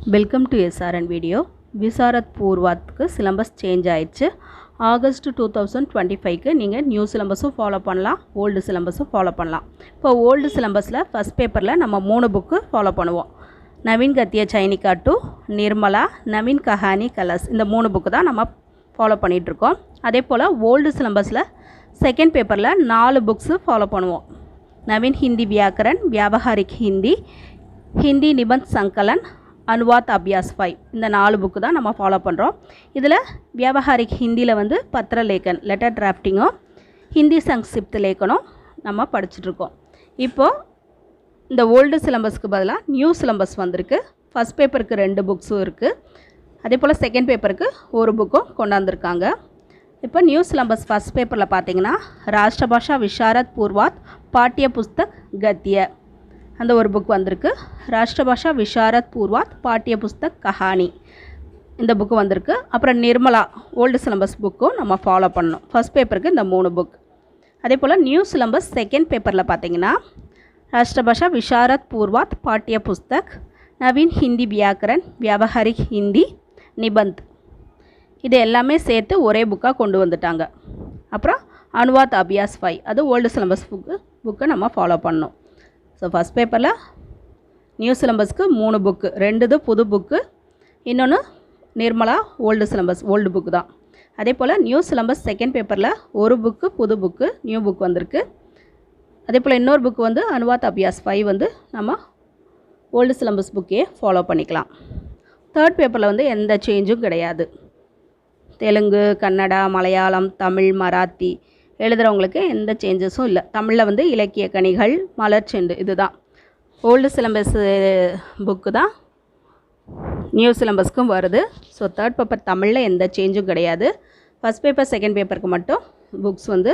Welcome to SRN video. Visharad பூர்வாத்துக்கு syllabus change ஆயிடுச்சு. August 2025க்கு நீங்கள் நியூ சிலபஸும் ஃபாலோ பண்ணலாம், ஓல்டு சிலபஸும் ஃபாலோ பண்ணலாம். இப்போ ஓல்டு சிலபஸில் ஃபஸ்ட் பேப்பரில் நம்ம 3 புக்கு ஃபாலோ பண்ணுவோம். நவீன் கத்திய சைனிகா டு நிர்மலா, நவீன் கஹானி கலர்ஸ், இந்த 3 புக்கு தான் நம்ம ஃபாலோ பண்ணிகிட்ருக்கோம். அதே போல் ஓல்டு சிலபஸில் செகண்ட் பேப்பரில் 4 புக்ஸு ஃபாலோ பண்ணுவோம். நவீன் ஹிந்தி வியாக்கரன், வியாபகாரிக் ஹிந்தி, ஹிந்தி நிபந்த் சங்கலன், அனுவாத் அபியாஸ் 5, இந்த 4 புக்கு தான் நம்ம ஃபாலோ பண்ணுறோம். இதில் வியாபகாரிக் ஹிந்தியில் வந்து பத்திரலேக்கன் லெட்டர் டிராஃப்டிங்கும், ஹிந்தி சங்க்ஷிப்த் லேக்கனும் நம்ம படிச்சுட்ருக்கோம். இப்போது இந்த ஓல்டு சிலபஸ்க்கு பதிலாக நியூ சிலபஸ் வந்திருக்கு. ஃபஸ்ட் பேப்பருக்கு 2 புக்ஸும் இருக்குது. அதே போல் செகண்ட் பேப்பருக்கு 1 புக்கும் கொண்டாந்துருக்காங்க. இப்போ நியூ சிலபஸ் ஃபஸ்ட் பேப்பரில் பார்த்தீங்கன்னா ராஷ்டிரபாஷா விஷாரத் பூர்வாத் பாட்டிய புஸ்தக் கத்திய, அந்த ஒரு புக் வந்திருக்கு. ராஷ்டிரபாஷா விஷாரத் பூர்வாத் பாட்டிய புஸ்தக் கஹானி, இந்த புக்கு வந்திருக்கு. அப்புறம் நிர்மலா ஓல்டு சிலபஸ் புக்கும் நம்ம ஃபாலோ பண்ணணும். ஃபஸ்ட் பேப்பருக்கு இந்த 3 புக். அதே போல் நியூ சிலபஸ் செகண்ட் பேப்பரில் பார்த்தீங்கன்னா ராஷ்டிரபாஷா விஷாரத் பூர்வாத் பாட்டிய புஸ்தக், நவீன் ஹிந்தி வியாக்கரன், வியாபகாரிக் ஹிந்தி, நிபந்த், இது எல்லாமே சேர்த்து ஒரே புக்காக கொண்டு வந்துட்டாங்க. அப்புறம் அனுவாத் அபியாஸ் 5, அது ஓல்டு சிலபஸ் புக்கை நம்ம ஃபாலோ பண்ணணும். ஸோ ஃபஸ்ட் பேப்பரில் நியூ சிலபஸ்க்கு 3 புக்கு, 2 புது புக்கு, இன்னொன்று Nirmala old syllabus old book தான். அதே போல் நியூ சிலபஸ் செகண்ட் பேப்பரில் 1 புக்கு புது புக்கு நியூ புக் வந்திருக்கு. அதே போல் இன்னொரு புக்கு வந்து அனுவாத் அபியாஸ் 5 வந்து நம்ம ஓல்டு சிலபஸ் புக்கையே ஃபாலோ பண்ணிக்கலாம். தேர்ட் பேப்பரில் வந்து எந்த சேஞ்சும் கிடையாது. தெலுங்கு, கன்னடா, மலையாளம், தமிழ், மராத்தி எழுதுகிறவங்களுக்கு எந்த சேஞ்சஸும் இல்லை. தமிழில் வந்து இலக்கிய கனிகள், மலர் செண்டு, இதுதான் ஓல்டு சிலபஸ் புக்கு தான் நியூ சிலபஸ்க்கும் வருது. ஸோ தேர்ட் பேப்பர் தமிழில் எந்த சேஞ்சும் கிடையாது. ஃபஸ்ட் பேப்பர் செகண்ட் பேப்பருக்கு மட்டும் புக்ஸ் வந்து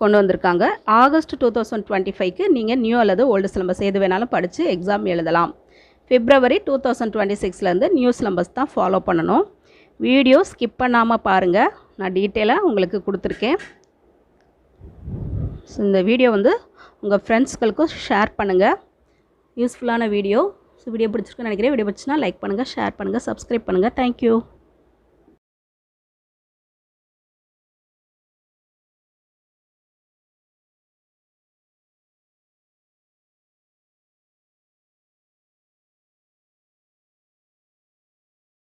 கொண்டு வந்திருக்காங்க. ஆகஸ்ட் 2025க்கு நீங்கள் நியூ அல்லது ஓல்டு சிலபஸ் எது வேணாலும் படித்து எக்ஸாம் எழுதலாம். February 2026லேருந்து நியூ சிலபஸ் தான் ஃபாலோ பண்ணணும். வீடியோ ஸ்கிப் பண்ணாமல் பாருங்கள், நான் டீட்டெயிலாக உங்களுக்கு கொடுத்துருக்கேன். ஸோ இந்த வீடியோ வந்து உங்கள் ஃப்ரெண்ட்ஸ்களுக்கும் ஷேர் பண்ணுங்கள். யூஸ்ஃபுல்லான வீடியோ. ஸோ வீடியோ பிடிச்சிருக்குன்னு நினைக்கிறேன். வீடியோ பிடிச்சினா லைக் பண்ணுங்கள், ஷேர் பண்ணுங்கள், சப்ஸ்கிரைப் பண்ணுங்கள். தேங்க்யூ.